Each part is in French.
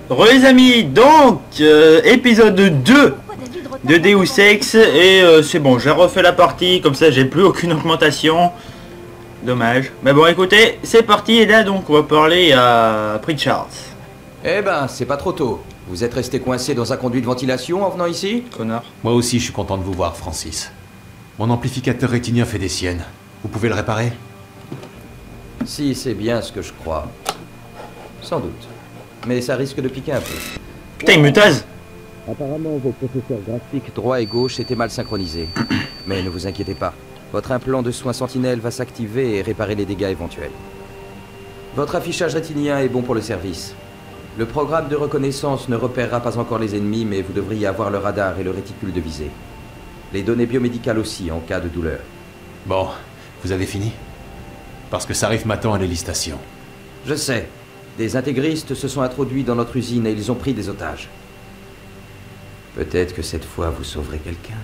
Re les amis, donc épisode 2 de Deus Ex et c'est bon, j'ai refait la partie, comme ça j'ai plus aucune augmentation. Dommage. Mais bon écoutez, c'est parti et là donc on va parler à Pritchard. Eh ben, c'est pas trop tôt. Vous êtes resté coincé dans un conduit de ventilation en venant ici? Connard. Moi aussi je suis content de vous voir, Francis. Mon amplificateur rétinien fait des siennes. Vous pouvez le réparer? Si, c'est bien ce que je crois. Sans doute. Mais ça risque de piquer un peu. Putain, il me tase. Apparemment, vos processeurs graphiques droit et gauche étaient mal synchronisés. Mais ne vous inquiétez pas. Votre implant de soins Sentinelle va s'activer et réparer les dégâts éventuels. Votre affichage rétinien est bon pour le service. Le programme de reconnaissance ne repérera pas encore les ennemis, mais vous devriez avoir le radar et le réticule de visée. Les données biomédicales aussi, en cas de douleur. Bon, vous avez fini? Parce que Sarif m'attend à l'hélistation. Je sais. Des intégristes se sont introduits dans notre usine et ils ont pris des otages. Peut-être que cette fois vous sauverez quelqu'un.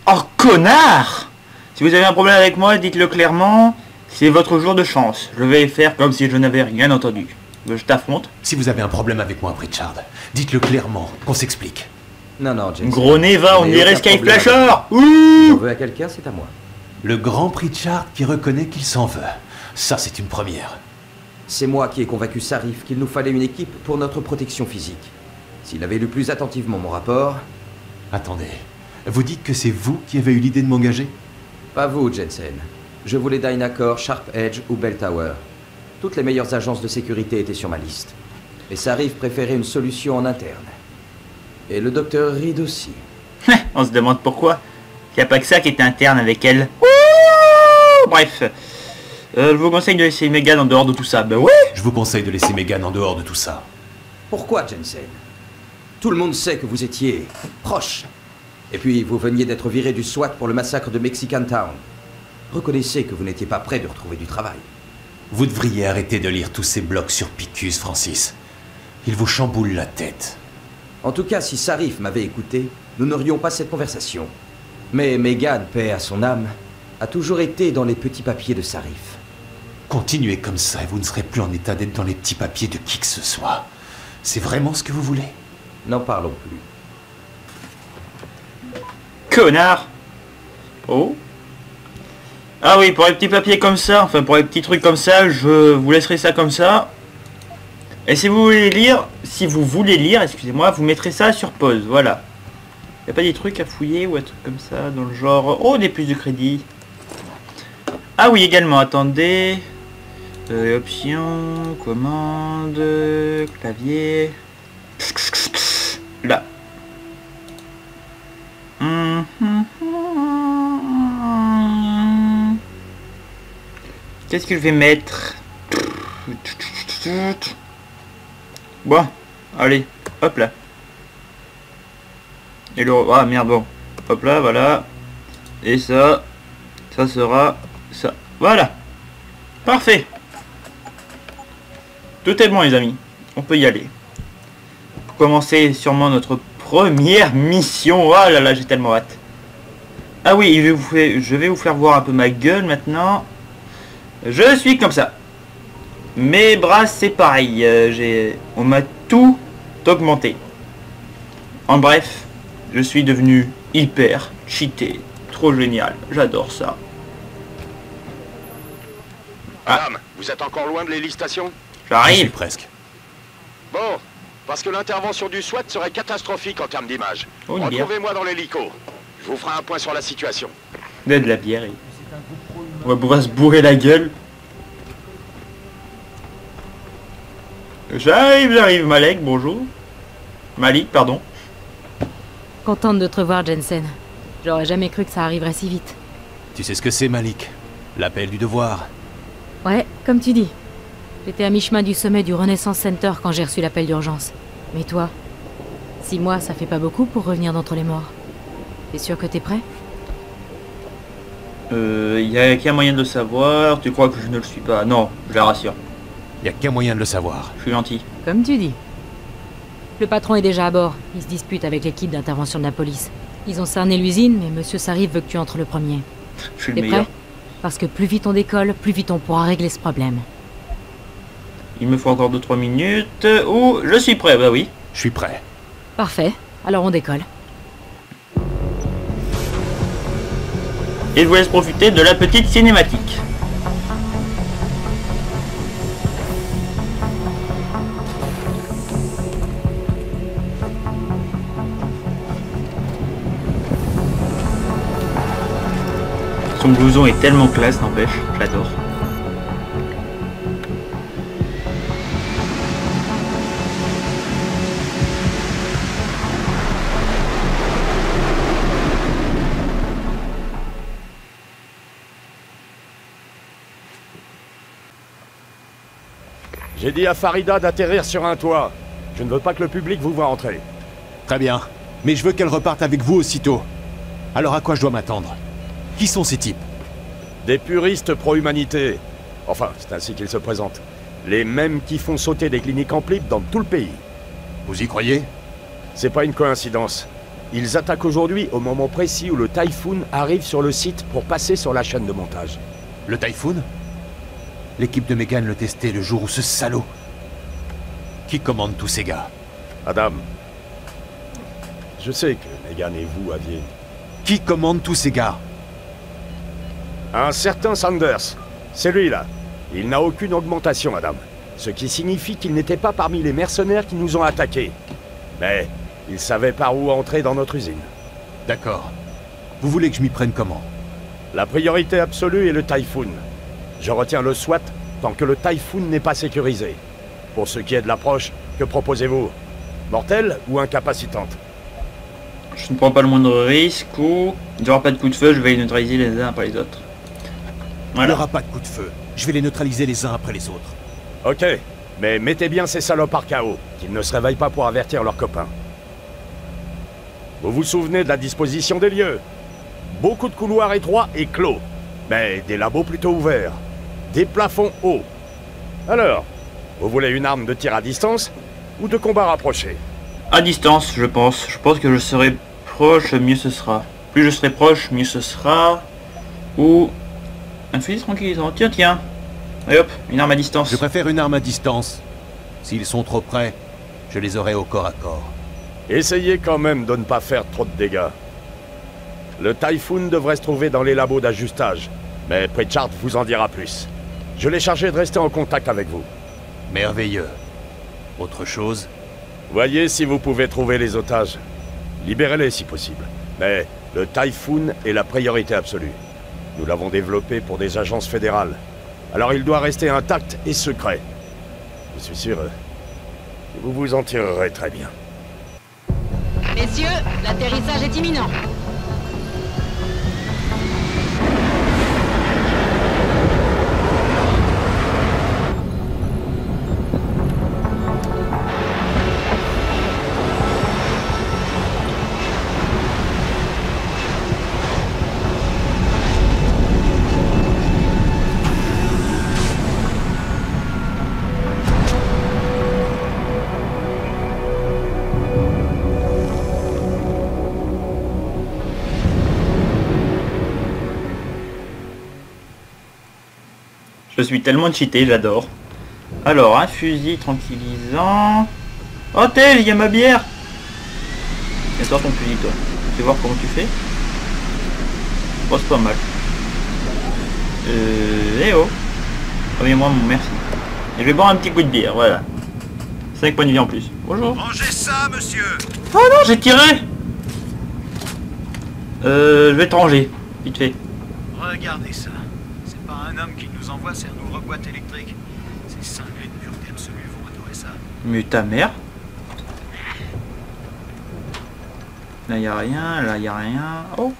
Oh connard! Si vous avez un problème avec moi, dites-le clairement. C'est votre jour de chance. Je vais faire comme si je n'avais rien entendu. Je t'affronte. Si vous avez un problème avec moi, Pritchard, dites-le clairement, qu'on s'explique. Non, Jensen. Gros Neva, on dirait Sky Flasher. Si j'en veux à quelqu'un, c'est à moi. Le grand Pritchard qui reconnaît qu'il s'en veut. Ça, c'est une première. C'est moi qui ai convaincu Sarif qu'il nous fallait une équipe pour notre protection physique. S'il avait lu plus attentivement mon rapport... Attendez, vous dites que c'est vous qui avez eu l'idée de m'engager? Pas vous, Jensen. Je voulais Dynacor, Sharp Edge ou Bell Tower. Toutes les meilleures agences de sécurité étaient sur ma liste. Et Sarif préférait une solution en interne. Et le docteur Reed aussi. On se demande pourquoi. Il n'y a pas que ça qui est interne avec elle. Ouh, bref. Je vous conseille de laisser Megan en dehors de tout ça. Ben ouais. Je vous conseille de laisser Megan en dehors de tout ça. Pourquoi, Jensen? Tout le monde sait que vous étiez proche. Et puis, vous veniez d'être viré du SWAT pour le massacre de Mexican Town. Reconnaissez que vous n'étiez pas prêt de retrouver du travail. Vous devriez arrêter de lire tous ces blogs sur Picus, Francis. Ils vous chamboulent la tête. En tout cas, si Sarif m'avait écouté, nous n'aurions pas cette conversation. Mais Megan, paix à son âme, a toujours été dans les petits papiers de Sarif. Continuez comme ça et vous ne serez plus en état d'être dans les petits papiers de qui que ce soit. C'est vraiment ce que vous voulez? N'en parlons plus. Connard. Oh. Ah oui, pour les petits papiers comme ça, enfin pour les petits trucs comme ça, je vous laisserai ça comme ça. Et si vous voulez lire, excusez-moi, vous mettrez ça sur pause, voilà. Y a pas des trucs à fouiller ou un truc comme ça, dans le genre... Oh, des plus de crédit. Ah oui, également, attendez. Options, commande, clavier... Là. Qu'est-ce que je vais mettre? Bon, allez, hop là. Et le... Ah merde, bon. Hop là, voilà. Et ça sera ça. Voilà. Parfait. Tout est bon les amis. On peut y aller. Pour commencer sûrement notre première mission. Oh là là, j'ai tellement hâte. Ah oui, je vais vous faire voir un peu ma gueule maintenant. Je suis comme ça. Mes bras c'est pareil. On m'a tout augmenté. En bref, je suis devenu hyper cheaté. Trop génial. J'adore ça. Madame, vous êtes encore loin de l'hélistation? J'y suis J'arrive. presque. Bon, parce que l'intervention du SWAT serait catastrophique en termes d'image. Oh, une bière. Retrouvez-moi dans l'hélico. Je vous ferai un point sur la situation. De la bière. On va pouvoir se bourrer la gueule. J'arrive, Malek, bonjour. Malik, pardon. Contente de te revoir, Jensen. J'aurais jamais cru que ça arriverait si vite. Tu sais ce que c'est, Malik? L'appel du devoir. Ouais, comme tu dis. J'étais à mi-chemin du sommet du Renaissance Center quand j'ai reçu l'appel d'urgence. Mais toi, 6 mois, ça fait pas beaucoup pour revenir d'entre les morts. T'es sûr que t'es prêt? Y a qu'un moyen de le savoir. Tu crois que je ne le suis pas? Non, je la rassure. Y a qu'un moyen de le savoir. Je suis gentil. Comme tu dis. Le patron est déjà à bord. Il se dispute avec l'équipe d'intervention de la police. Ils ont cerné l'usine, mais Monsieur Sarif veut que tu entres le premier. Je suis le T'es meilleur. prêt? Parce que plus vite on décolle, plus vite on pourra régler ce problème. Il me faut encore 2-3 minutes. Oh, je suis prêt, bah oui. Je suis prêt. Parfait. Alors on décolle. Et je vous laisse profiter de la petite cinématique. Son blouson est tellement classe, n'empêche, je l'adore. J'ai dit à Farida d'atterrir sur un toit. Je ne veux pas que le public vous voit entrer. Très bien. Mais je veux qu'elle reparte avec vous aussitôt. Alors à quoi je dois m'attendre? Qui sont ces types? Des puristes pro-humanité. Enfin, c'est ainsi qu'ils se présentent. Les mêmes qui font sauter des cliniques en plip dans tout le pays. Vous y croyez? C'est pas une coïncidence. Ils attaquent aujourd'hui au moment précis où le Typhoon arrive sur le site pour passer sur la chaîne de montage. Le Typhoon? L'équipe de Megan le testait le jour où ce salaud... Qui commande tous ces gars? Adam, je sais que Megan et vous aviez... Qui commande tous ces gars? Un certain Sanders. C'est lui, là. Il n'a aucune augmentation, Adam. Ce qui signifie qu'il n'était pas parmi les mercenaires qui nous ont attaqués. Mais il savait par où entrer dans notre usine. D'accord. Vous voulez que je m'y prenne comment? La priorité absolue est le Typhoon. Je retiens le SWAT tant que le Typhoon n'est pas sécurisé. Pour ce qui est de l'approche, que proposez-vous? Mortelle ou incapacitante? Je ne prends pas le moindre risque ou... Il n'y aura pas de coup de feu, je vais les neutraliser les uns après les autres. Il n'y aura pas de coup de feu. Je vais les neutraliser les uns après les autres. Ok, mais mettez bien ces salopards KO, qu'ils ne se réveillent pas pour avertir leurs copains. Vous vous souvenez de la disposition des lieux? Beaucoup de couloirs étroits et clos, mais des labos plutôt ouverts. Des plafonds hauts. Alors, vous voulez une arme de tir à distance ou de combat rapproché? À distance, je pense. Je pense que je serai proche, mieux ce sera. Plus je serai proche, mieux ce sera. Ou... un fusil tranquillisant. Tiens, tiens. Et hop, une arme à distance. Je préfère une arme à distance. S'ils sont trop près, je les aurai au corps à corps. Essayez quand même de ne pas faire trop de dégâts. Le Typhoon devrait se trouver dans les labos d'ajustage, mais Pritchard vous en dira plus. Je l'ai chargé de rester en contact avec vous. Merveilleux. Autre chose? Voyez si vous pouvez trouver les otages. Libérez-les si possible. Mais le Typhoon est la priorité absolue. Nous l'avons développé pour des agences fédérales. Alors il doit rester intact et secret. Je suis sûr que vous vous en tirerez très bien. Messieurs, l'atterrissage est imminent. Je suis tellement cheaté, j'adore. Alors, un fusil tranquillisant. Oh, Tel, il y a ma bière. Et toi, ton fusil, toi. Tu vas voir comment tu fais. Oh, c'est pas mal. Eh oh. Reviens-moi, mon merci. Et je vais boire un petit coup de bière, voilà. 5 points de vie en plus. Bonjour. Rangez ça, monsieur. Oh non, j'ai tiré. Je vais te ranger, vite fait. Regardez ça. C'est pas un homme qui nous envoie ces ouvre-boîtes électriques. Ces cinglés de pureté absolue vont adorer ça. Mais ta mère. Là, y a rien, là, y a rien. Oh.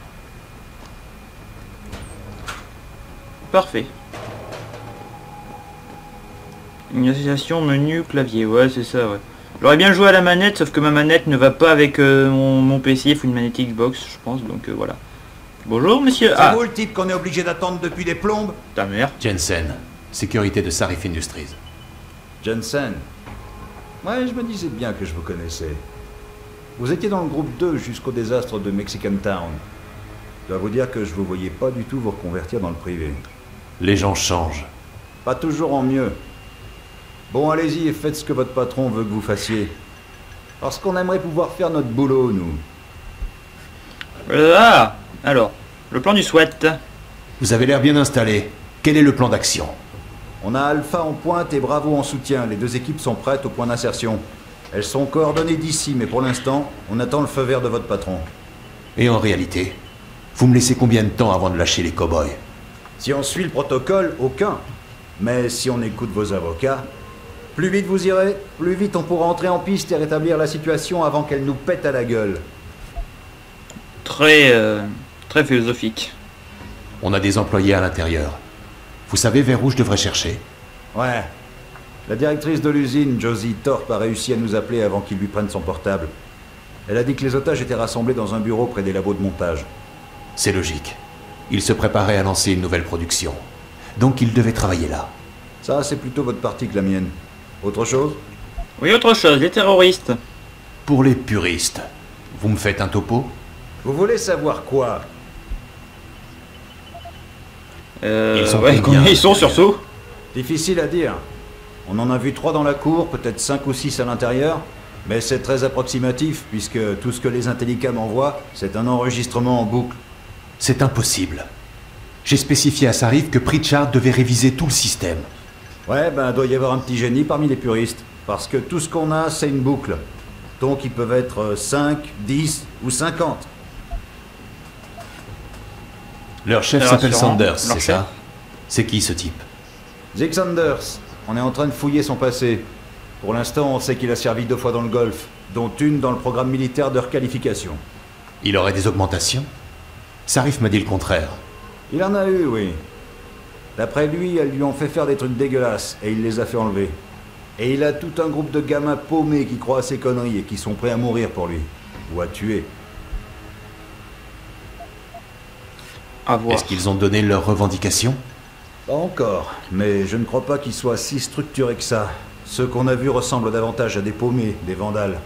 Parfait. Une association menu clavier, ouais c'est ça, ouais. J'aurais bien joué à la manette, sauf que ma manette ne va pas avec mon PC, il faut une manette Xbox, je pense, donc voilà. Bonjour monsieur. C'est vous le type qu'on est obligé d'attendre depuis des plombes? Ta mère. Jensen, sécurité de Sarif Industries. Jensen. Ouais, je me disais bien que je vous connaissais. Vous étiez dans le groupe 2 jusqu'au désastre de Mexican Town. Je dois vous dire que je vous voyais pas du tout vous reconvertir dans le privé. Les gens changent. Pas toujours en mieux. Bon, allez-y et faites ce que votre patron veut que vous fassiez. Parce qu'on aimerait pouvoir faire notre boulot, nous. Ah, alors, le plan du SWAT. Vous avez l'air bien installé. Quel est le plan d'action? On a Alpha en pointe et Bravo en soutien. Les deux équipes sont prêtes au point d'insertion. Elles sont coordonnées d'ici, mais pour l'instant, on attend le feu vert de votre patron. Et en réalité, vous me laissez combien de temps avant de lâcher les cow-boys? Si on suit le protocole, aucun. Mais si on écoute vos avocats, plus vite vous irez, plus vite on pourra entrer en piste et rétablir la situation avant qu'elle nous pète à la gueule. Très philosophique. On a des employés à l'intérieur. Vous savez vers où je devrais chercher? Ouais. La directrice de l'usine, Josie Thorpe, a réussi à nous appeler avant qu'ils lui prennent son portable. Elle a dit que les otages étaient rassemblés dans un bureau près des labos de montage. C'est logique. Ils se préparaient à lancer une nouvelle production. Donc ils devaient travailler là. Ça, c'est plutôt votre partie que la mienne. Autre chose? Oui, autre chose, les terroristes. Pour les puristes, vous me faites un topo? Vous voulez savoir quoi? Ils sont ouais, combien combien ils sont surtout? Difficile à dire. On en a vu 3 dans la cour, peut-être 5 ou 6 à l'intérieur. Mais c'est très approximatif, puisque tout ce que les Intellicam envoient, c'est un enregistrement en boucle. C'est impossible. J'ai spécifié à Sarif que Pritchard devait réviser tout le système. Ouais, ben doit y avoir un petit génie parmi les puristes. Parce que tout ce qu'on a, c'est une boucle. Donc ils peuvent être 5, 10 ou 50. Leur chef C'est s'appelle rassurant. Sanders, Leur c'est chef. ça? C'est qui ce type? Zig Sanders, on est en train de fouiller son passé. Pour l'instant, on sait qu'il a servi 2 fois dans le Golfe, dont une dans le programme militaire de requalification. Il aurait des augmentations? Sarif m'a dit le contraire. Il en a eu, oui. D'après lui, elles lui ont fait faire des trucs dégueulasses, et il les a fait enlever. Et il a tout un groupe de gamins paumés qui croient à ses conneries et qui sont prêts à mourir pour lui. Ou à tuer. À voir. Est-ce qu'ils ont donné leurs revendications? Pas encore, mais je ne crois pas qu'ils soient si structurés que ça. Ceux qu'on a vus ressemblent davantage à des paumés, des vandales.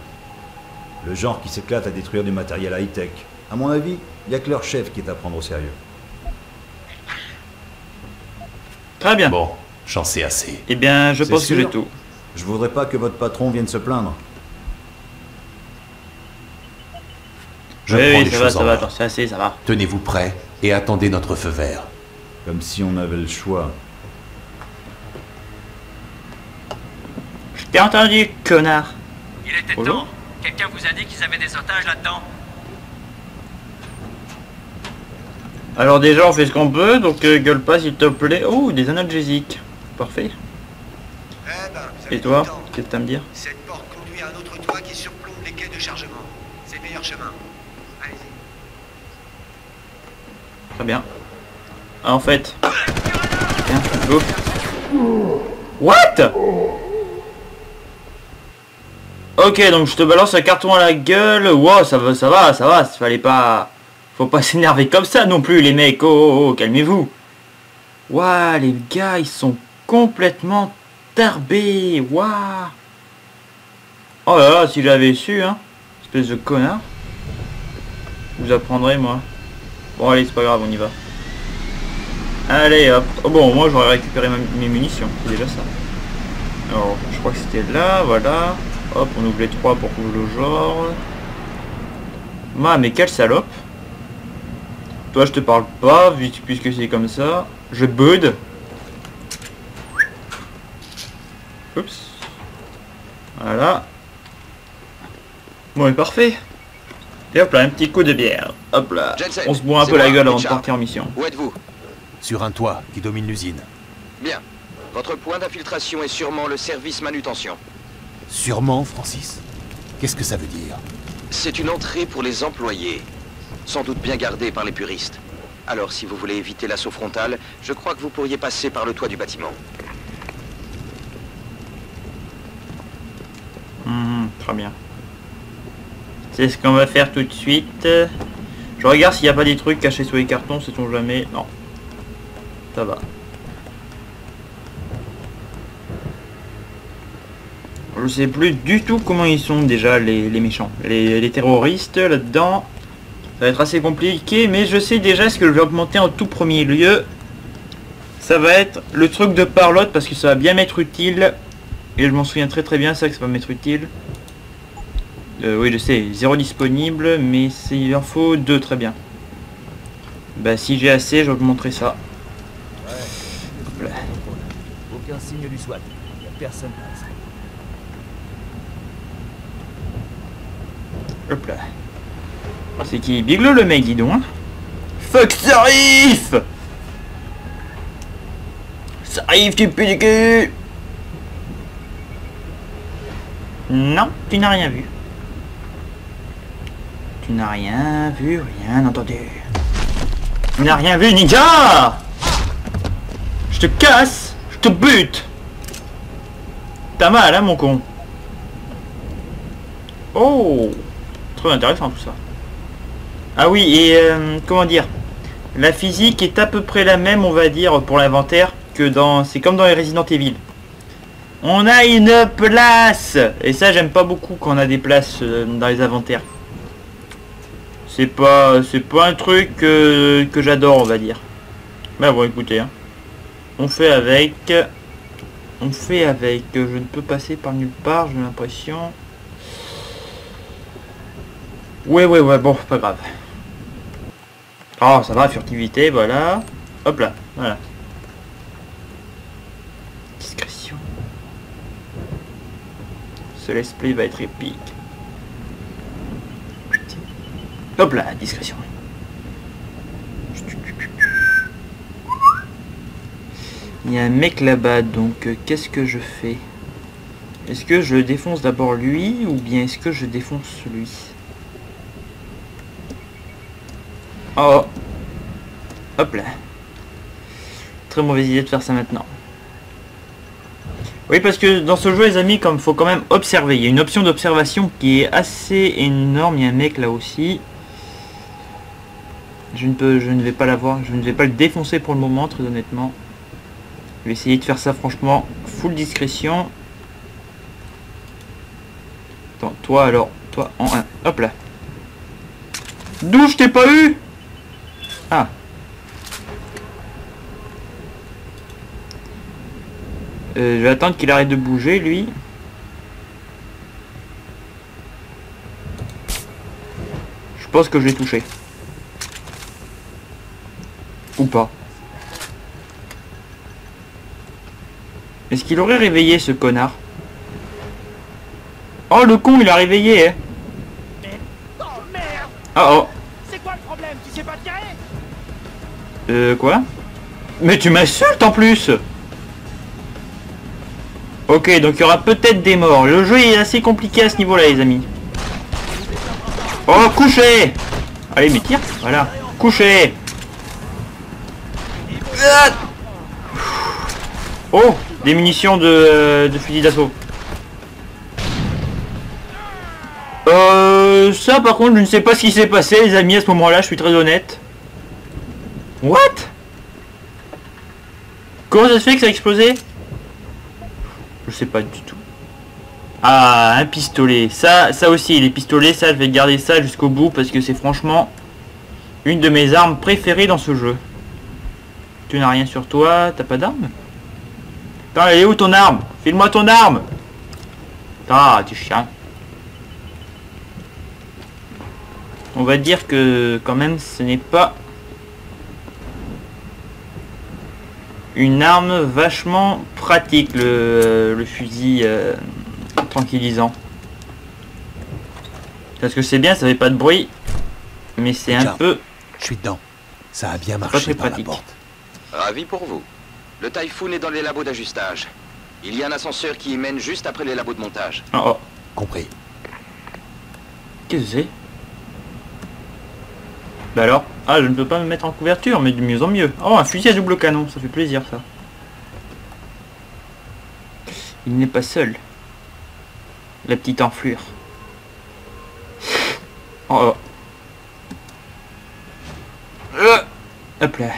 Le genre qui s'éclate à détruire du matériel high-tech. À mon avis, il n'y a que leur chef qui est à prendre au sérieux. Très bien. Bon, j'en sais assez. Eh bien, je C'est pense que j'ai sûr. tout. Je voudrais pas que votre patron vienne se plaindre. Je Oui, prends oui, les ça va, choses ça en va, main. j'en sais assez, ça va. Tenez-vous prêts et attendez notre feu vert. Comme si on avait le choix. Je t'ai entendu, connard. Il était Bonjour. temps. Quelqu'un vous a dit qu'ils avaient des otages là-dedans? Alors déjà, on fait ce qu'on peut, donc gueule pas s'il te plaît. Oh, des analgésiques. Parfait. Eh ben, vous avez Et toi, tout le temps. qu'est-ce que t'as à me dire? Cette porte conduit à un autre toit qui surplombe les quais de chargement. C'est le meilleur chemin. Allez-y. Très bien. Ah, en fait... Tiens, go. What? Ok, donc je te balance un carton à la gueule. Wow, ça va. Fallait pas... Faut pas s'énerver comme ça non plus, les mecs. Oh, calmez-vous. Waouh, les gars, ils sont complètement tarbés. Waouh. Oh là là, si j'avais su, hein. Espèce de connard. Je vous apprendrai, moi. Bon, allez, c'est pas grave, on y va. Allez, hop. Oh, bon, moi, j'aurais récupéré mes munitions. C'est déjà ça. Alors, je crois que c'était là, voilà. Hop, on ouvre les 3 pour couvrir le genre. Mais quelle salope. Toi, je te parle pas, puisque c'est comme ça. Je bud. Oups. Voilà. Bon, et parfait. Et hop là, un petit coup de bière. Hop là. Jensen, On se boit un c'est peu la moi, gueule avant de Richard. partir en mission. Où êtes-vous? Sur un toit qui domine l'usine. Bien. Votre point d'infiltration est sûrement le service manutention. Sûrement, Francis. Qu'est-ce que ça veut dire? C'est une entrée pour les employés. Sans doute bien gardée par les puristes. Alors, si vous voulez éviter l'assaut frontal, je crois que vous pourriez passer par le toit du bâtiment. Très bien. C'est ce qu'on va faire tout de suite. Je regarde s'il n'y a pas des trucs cachés sous les cartons, sait-on jamais. Non. Ça va. Je sais plus du tout comment ils sont déjà les méchants. Les terroristes là-dedans. Ça va être assez compliqué, mais je sais déjà ce que je vais augmenter en tout premier lieu. Ça va être le truc de parlotte parce que ça va bien m'être utile Et je m'en souviens très bien, c'est vrai que ça va m'être utile. Oui, je sais, 0 disponible, mais il en faut 2, très bien. Bah si j'ai assez, je vais vous montrer ça. Hop là. Aucun signe du SWAT. Il n'y a personne presque. Hop là. C'est qui? Bigelow le mec, dis donc. Hein. Fuck, ça arrive! Ça arrive, tu peux du cul! Non, tu n'as rien vu. Tu n'as rien vu, rien entendu. Tu n'as rien vu, ninja! Je te casse, je te bute! T'as mal, hein, mon con? Oh! Très intéressant tout ça. Ah oui, et comment dire? La physique est à peu près la même, on va dire, pour l'inventaire, que dans... C'est comme dans les Resident Evil. On a une place! Et ça, j'aime pas beaucoup quand on a des places dans les inventaires. C'est pas un truc que j'adore, on va dire. Mais bon, écoutez, hein. On fait avec. Je ne peux passer par nulle part, j'ai l'impression. Ouais, bon, pas grave. Oh, ça va, furtivité, voilà. Hop là, voilà. Discrétion. Ce let's play va être épique. Hop là, discrétion. Il y a un mec là-bas, donc qu'est-ce que je fais? Est-ce que je défonce d'abord lui, ou bien est-ce que je défonce lui? Oh! Hop là. Très mauvaise idée de faire ça maintenant. Oui, parce que dans ce jeu, les amis, comme faut quand même observer. Il y a une option d'observation qui est assez énorme. Il y a un mec là aussi. Je ne vais pas l'avoir. Je ne vais pas le défoncer pour le moment, très honnêtement. Je vais essayer de faire ça franchement full discrétion. Attends, toi alors, toi en 1. Hop là. D'où je t'ai pas eu? Ah. Je vais attendre qu'il arrête de bouger, lui. Je pense que je l'ai touché. Ou pas. Est-ce qu'il aurait réveillé ce connard? Oh, le con, il a réveillé, hein. Oh merde! Ah oh. C'est quoi le problème? Tu sais pas tirer? Quoi? Mais tu m'insultes en plus! Ok, donc il y aura peut-être des morts. Le jeu est assez compliqué à ce niveau-là, les amis. Oh, couché! Allez, mais tire, voilà. Couché! Oh! Des munitions de fusil d'assaut. Ça par contre, je ne sais pas ce qui s'est passé, les amis, à ce moment-là, je suis très honnête. What? Comment ça se fait que ça a explosé? Je sais pas du tout. Ah, un pistolet. Ça aussi, les pistolets, ça, je vais garder ça jusqu'au bout parce que c'est franchement une de mes armes préférées dans ce jeu. Tu n'as rien sur toi, t'as pas d'arme? Attends, elle est où ton arme? File-moi ton arme! Ah, tu chien. On va dire que quand même ce n'est pas une arme vachement pratique, le fusil tranquillisant. Parce que c'est bien, ça fait pas de bruit, mais c'est un peu... Je suis dedans. Ça a bien pas marché très par la pratique. porte. Ravi pour vous. Le Typhoon est dans les labos d'ajustage. Il y a un ascenseur qui y mène juste après les labos de montage. Oh, oh. Compris. Qu'est-ce que c'est? Bah alors? Ah, je ne peux pas me mettre en couverture, mais de mieux en mieux. Oh, un fusil à double canon, ça fait plaisir ça. Il n'est pas seul. La petite enflure. Oh, oh. Hop là.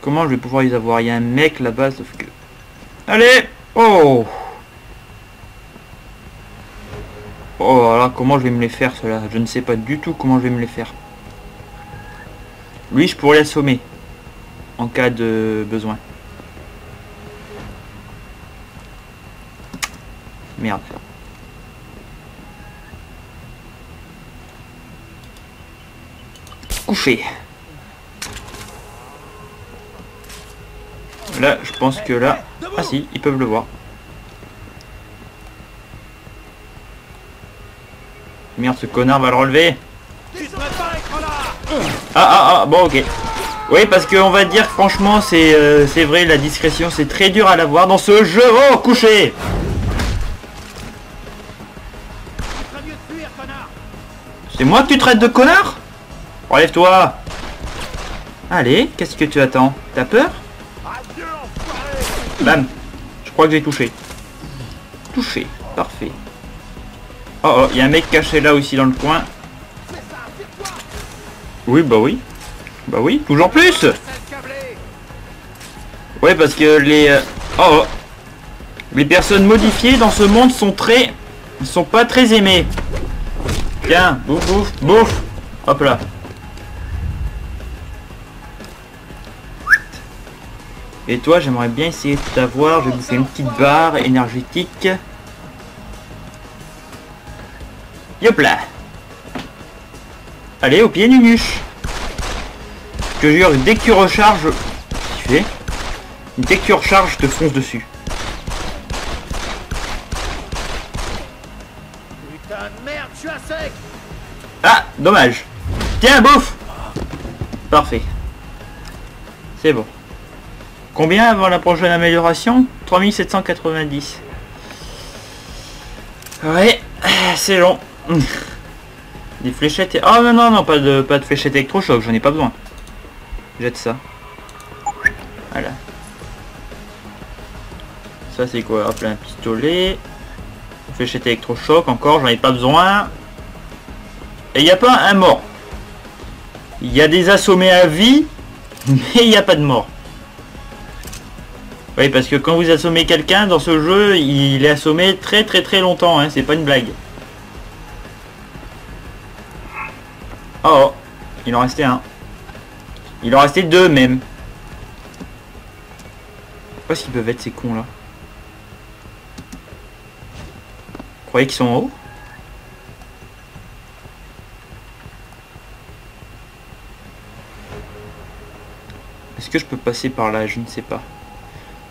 Comment je vais pouvoir les avoir? Il y a un mec là-bas, sauf que... Allez! Oh! Oh, alors comment je vais me les faire, ceux-là? Je ne sais pas du tout comment je vais me les faire. Lui, je pourrais l'assommer. En cas de besoin. Merde. Couché. Là, je pense que là... Ah si, ils peuvent le voir. Merde, ce connard va le relever. Ah, bon, ok. Oui, parce qu'on va dire, franchement, c'est vrai, la discrétion, c'est très dur à l'avoir dans ce jeu. Oh, couché. C'est moi que tu traites de connard? Relève-toi. Allez, qu'est-ce que tu attends? T'as peur? Bam. Je crois que j'ai touché. Touché. Parfait. Oh, il y a un mec caché là aussi dans le coin. Oui, bah oui. Bah oui, toujours plus. Ouais, parce que les... les personnes modifiées dans ce monde sont pas très aimées. Tiens, bouffe, bouffe, bouffe. Hop là. Et toi, j'aimerais bien essayer de t'avoir. Je vais bouffer une petite barre énergétique. Hop là. Allez, au pied nunuche. Je te jure, dès que tu recharges... Qu'est-ce que tu fais? Dès que tu recharges, je te fonce dessus. Putain de merde, je suis à sec. Ah, dommage. Tiens, bouffe. Parfait. C'est bon. Combien avant la prochaine amélioration? 3790. Ouais, c'est long. Des fléchettes... Oh non, pas de fléchettes électrochoc, j'en ai pas besoin. Jette ça. Voilà. Ça c'est quoi? Hop là, un pistolet. Fléchette électrochoc encore, j'en ai pas besoin. Et il n'y a pas un mort. Il y a des assommés à vie, mais il n'y a pas de mort. Oui, parce que quand vous assommez quelqu'un dans ce jeu, il est assommé très longtemps, hein, c'est pas une blague. Oh, il en restait un. Il en restait deux même. Je sais pas s'ils peuvent être ces cons là. Vous croyez qu'ils sont en haut? Est-ce que je peux passer par là? Je ne sais pas.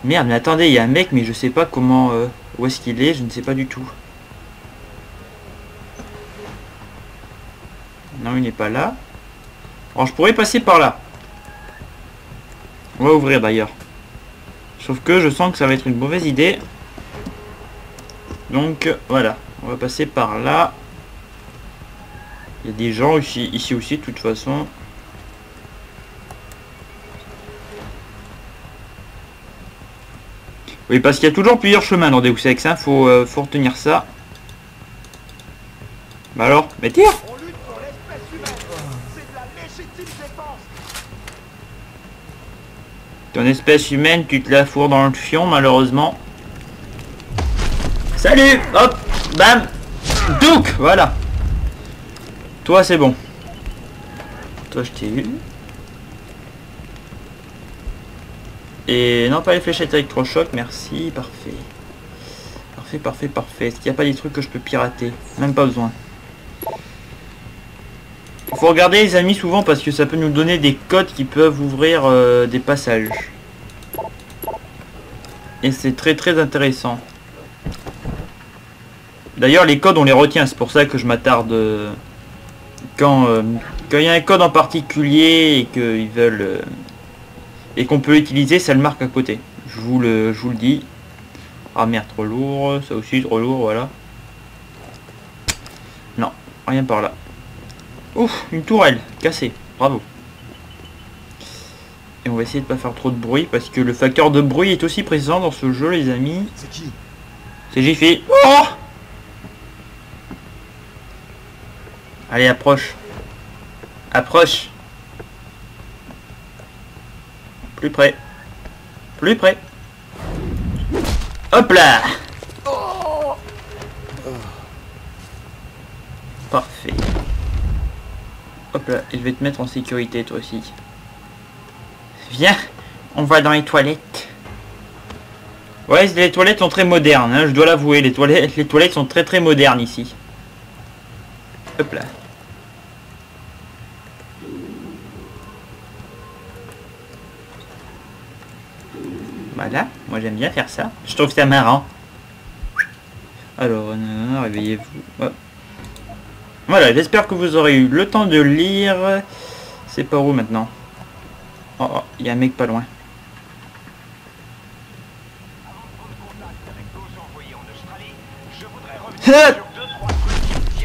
Merde, mais attendez, il y a un mec, mais je sais pas comment... où est-ce qu'il est? Je ne sais pas du tout. Non, il n'est pas là. Alors, je pourrais passer par là. On va ouvrir d'ailleurs. Sauf que je sens que ça va être une mauvaise idée. Donc, voilà. On va passer par là. Il y a des gens ici aussi, de toute façon. Oui, parce qu'il y a toujours plusieurs chemins dans Deus Ex, hein. Faut retenir ça. Bah alors, mais tire. Ton espèce humaine, tu te la fourres dans le fion, malheureusement. Salut. Hop. Bam. Douk. Voilà. Toi, c'est bon. Toi, je t'ai eu. Et non, pas les fléchettes électrochoc, merci, parfait. Parfait. Est-ce qu'il n'y a pas des trucs que je peux pirater? Même pas besoin. Il faut regarder les amis souvent parce que ça peut nous donner des codes qui peuvent ouvrir des passages. Et c'est très intéressant. D'ailleurs les codes on les retient, c'est pour ça que je m'attarde quand il y a un code en particulier et qu'ils veulent... et qu'on peut l'utiliser, ça le marque à côté. Je vous le dis. Ah merde, trop lourd. Ça aussi, trop lourd, voilà. Non, rien par là. Ouf, une tourelle, cassée. Bravo. Et on va essayer de pas faire trop de bruit, parce que le facteur de bruit est aussi présent dans ce jeu, les amis. C'est qui? C'est Jiffy. Oh! Allez, approche. Approche. Plus près. Plus près. Hop là. Parfait. Hop là, et je vais te mettre en sécurité toi aussi. Viens, on va dans les toilettes. Ouais, les toilettes sont très modernes, hein, je dois l'avouer. Les toilettes sont très modernes ici. Hop là. Voilà, moi j'aime bien faire ça. Je trouve ça marrant. Alors, réveillez-vous. Hop. Voilà, j'espère que vous aurez eu le temps de lire. C'est par où maintenant? Oh, oh, il y a un mec pas loin.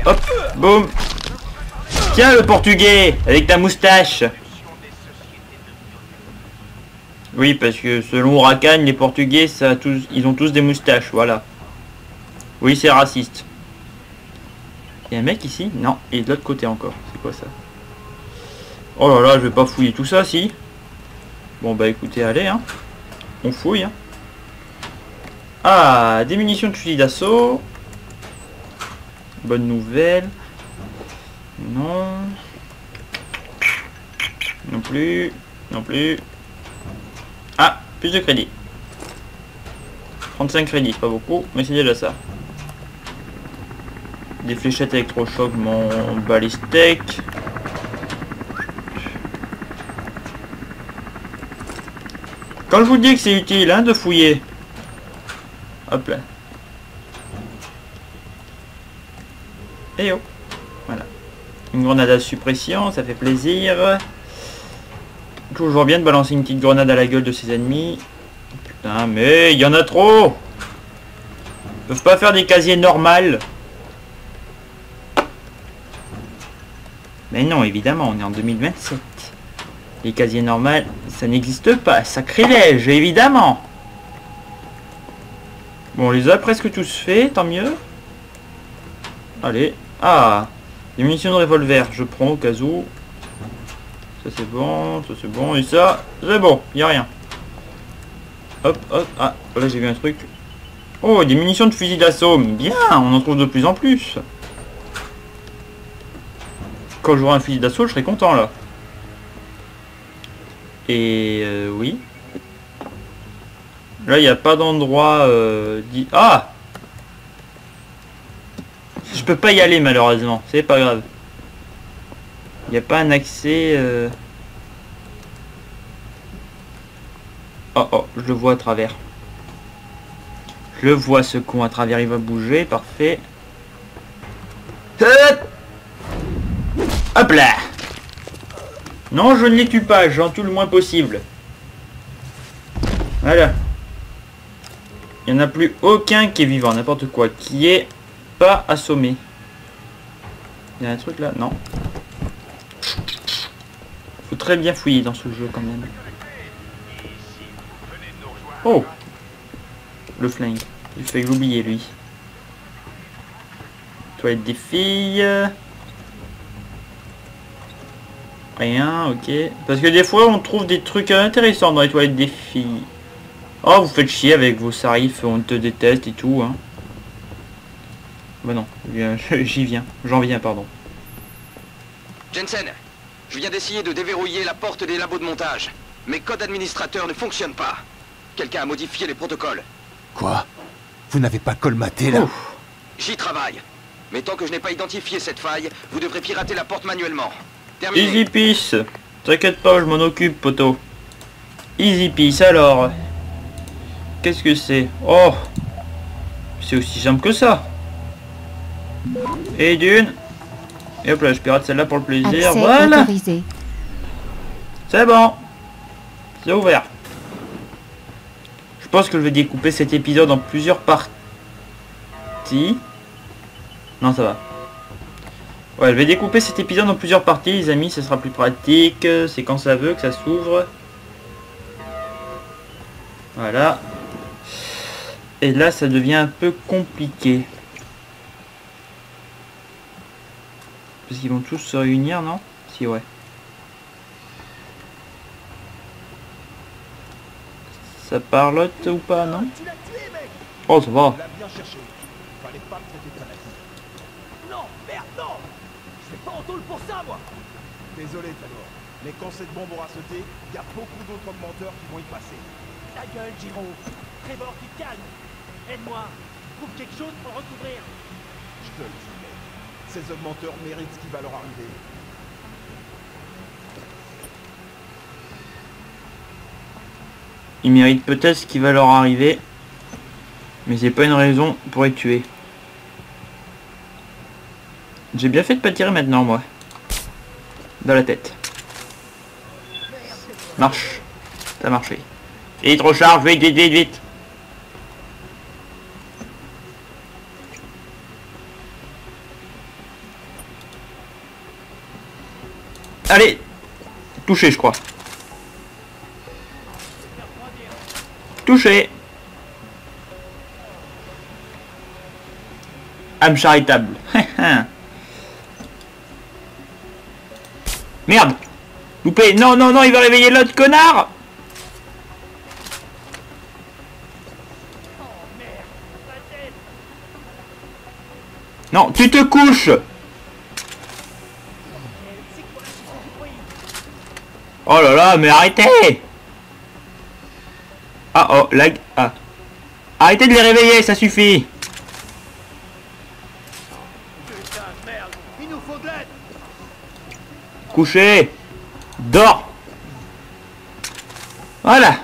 Hop, boum. Tiens le portugais, avec ta moustache. Oui, parce que selon Rakan, les portugais, ils ont tous des moustaches, voilà. Oui, c'est raciste. Il y a un mec ici? Non, il est de l'autre côté encore. C'est quoi ça? Oh là là, je vais pas fouiller tout ça, si. Bon bah écoutez, allez, hein. On fouille, hein. Ah, des munitions de fusil d'assaut. Bonne nouvelle. Non. Non plus. Non plus. Ah, plus de crédit. 35 crédits, pas beaucoup, mais c'est déjà ça. Des fléchettes électrochoc, mon balistique. Quand je vous dis que c'est utile, hein, de fouiller. Hop là. Et oh. Voilà. Une grenade à suppression, ça fait plaisir. Toujours bien de balancer une petite grenade à la gueule de ses ennemis. Putain, mais il y en a trop. Ils peuvent pas faire des casiers normales. Mais non, évidemment, on est en 2027. Les casiers normaux, ça n'existe pas. Sacrilège, évidemment. Bon, on les a presque tous faits, tant mieux. Allez. Ah, des munitions de revolver, je prends au cas où. Ça c'est bon, et ça, c'est bon, il n'y a rien. Hop, hop, ah, là j'ai vu un truc. Oh, des munitions de fusil d'assaut, bien, on en trouve de plus en plus. Quand j'aurai un fusil d'assaut, je serai content là. Et oui. Là, il n'y a pas d'endroit dit... Ah! Je peux pas y aller malheureusement, c'est pas grave. Il n'y a pas un accès... Oh oh, je le vois à travers. Je le vois ce con à travers, il va bouger, parfait. Hop là! Non, je ne les tue pas, j'en tue le moins possible. Voilà. Il n'y en a plus aucun qui est vivant, n'importe quoi, qui est pas assommé. Il y a un truc là? Non. Faut très bien fouiller dans ce jeu quand même. Oh! Le flingue. Il fait que j'oubliais lui. Toilette des filles. Rien, ok. Parce que des fois on trouve des trucs intéressants dans les toilettes des filles. Oh, vous faites chier avec vos sarifs, on te déteste et tout, hein. Bah non, j'y viens. J'en viens, pardon. Jensen, je viens d'essayer de déverrouiller la porte des labos de montage. Mes codes administrateurs ne fonctionnent pas. Quelqu'un a modifié les protocoles. Quoi? Vous n'avez pas colmaté là? Ouf. J'y travaille. Mais tant que je n'ai pas identifié cette faille, vous devrez pirater la porte manuellement. Terminé. Easy peace. T'inquiète pas, je m'en occupe, poteau. Easy peace, alors. Qu'est-ce que c'est? Oh, c'est aussi simple que ça. Et d'une. Et hop là, je pirate celle-là pour le plaisir. Accès voilà. autorisé. C'est bon. C'est ouvert. Je pense que je vais découper cet épisode en plusieurs parties. Non, ça va. Ouais, je vais découper cet épisode en plusieurs parties, les amis. Ce sera plus pratique. C'est quand ça veut que ça s'ouvre. Voilà. Et là, ça devient un peu compliqué. Parce qu'ils vont tous se réunir, non? Si, ouais. Ça parlote ou pas, non? Oh, ça va. Non, merde, non! Je vais pas en tôle pour ça, moi! Désolé, Talor. Mais quand cette bombe aura sauté, il y a beaucoup d'autres augmenteurs qui vont y passer. Ta gueule, Giro. Trevor, tu te calmes. Aide-moi. Trouve quelque chose pour recouvrir. Je te le dis, mec. Ces augmenteurs méritent ce qui va leur arriver. Ils méritent peut-être ce qui va leur arriver. Mais c'est pas une raison pour les tuer. J'ai bien fait de pas tirer maintenant, moi. Dans la tête. Marche. Ça a marché. Vite, recharge, vite, vite, vite, vite. Allez. Touché, je crois. Touché. Âme charitable. Merde. Loupé. Non, non, non, il va réveiller l'autre connard. Non, tu te couches. Oh là là, mais arrêtez. Ah oh, lag. Ah. Arrêtez de les réveiller, ça suffit. Putain de merde. Il nous faut de l'aide. Couché. Dors. Voilà.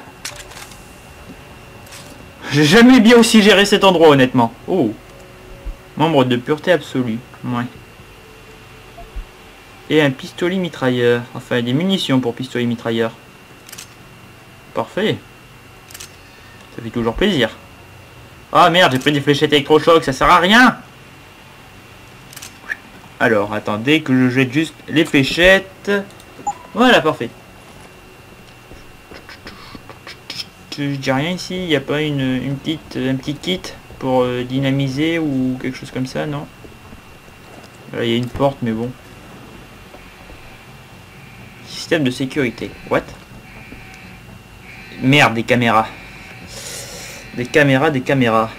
J'ai jamais bien aussi géré cet endroit, honnêtement. Oh. Membre de pureté absolue. Ouais. Et un pistolet mitrailleur. Enfin, des munitions pour pistolet mitrailleur. Parfait. Ça fait toujours plaisir. Ah merde, j'ai pris des fléchettes électrochocs, ça sert à rien. Alors, attendez que je jette juste les fléchettes. Voilà, parfait. Je dis rien ici, il n'y a pas un petit kit pour dynamiser ou quelque chose comme ça, non? Là, il y a une porte, mais bon. Système de sécurité. What? Merde, des caméras. Des caméras.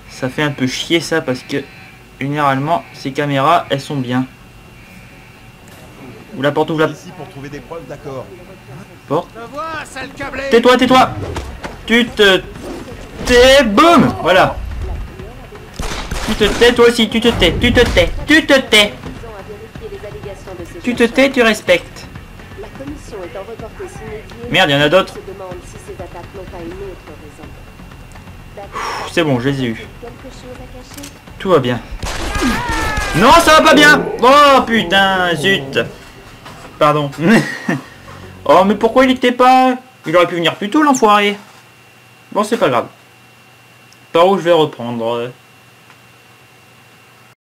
Ça fait un peu chier ça parce que généralement ces caméras elles sont bien. Ou la porte ouvre la ici pour trouver des preuves, d'accord. porte. Tais-toi. Tais-toi. Tu te tais, boum. Voilà. Tu te tais toi aussi, tu te tais. Tu te tais, tu respectes. Merde, il y en a d'autres. C'est bon, je les ai eu. Tout va bien. Non, ça va pas bien. Oh putain, zut. Pardon. Oh, mais pourquoi il était pas... Il aurait pu venir plus tôt, l'enfoiré. Bon, c'est pas grave. Par où je vais reprendre?